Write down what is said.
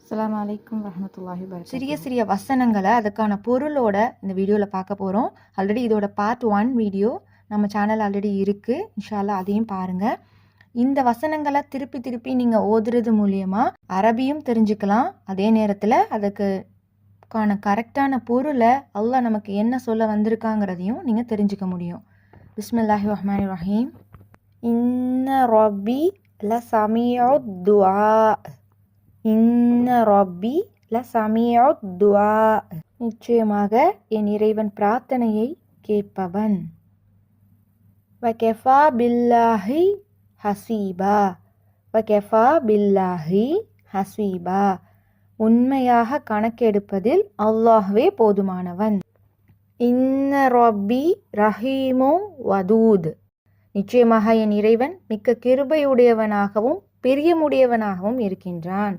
அஸ்ஸலாமு அலைக்கும் வரஹ்மத்துல்லாஹி வபரகாத்துஹு. சிறிய சிறிய வசனங்களை அதுக்கான பொருளோட இந்த வீடியோவில் பார்க்க போகிறோம். ஆல்ரெடி இதோட பார்ட் 1 வீடியோ நம்ம சேனல் ஆல்ரெடி இருக்குது. இன்ஷா அல்லாஹ் அதையும் பாருங்கள். இந்த வசனங்களை திருப்பி திருப்பி நீங்கள் ஓதுறது மூலியமாக அரபியும் தெரிஞ்சுக்கலாம். அதே நேரத்தில் அதுக்கான கரெக்டான பொருளை அல்லாஹ் நமக்கு என்ன சொல்ல வந்திருக்காங்கிறதையும் நீங்கள் தெரிஞ்சுக்க முடியும். பிஸ்மில்லாஹிர் ரஹ்மானிர் ரஹீம். இன்ன ரப்பி லசமீஉ துஆ. இன்ன ரப்பி லசமீஉ துஆ. நிச்சயமாக என் இறைவன் பிரார்த்தனையை கேட்பவன். வகஃபா பில்லாஹி ஹசீபா. வகஃபா பில்லாஹி ஹசீபா. உண்மையாக கணக்கெடுப்பதில் அல்லாஹ்வே போதுமானவன். இன்ன ரப்பி ரஹீமு வதூத். நிச்சயமாக என் இறைவன் மிக்க கிருபையுடையவனாகவும் பிரியமுடையவனாகவும் இருக்கின்றான்.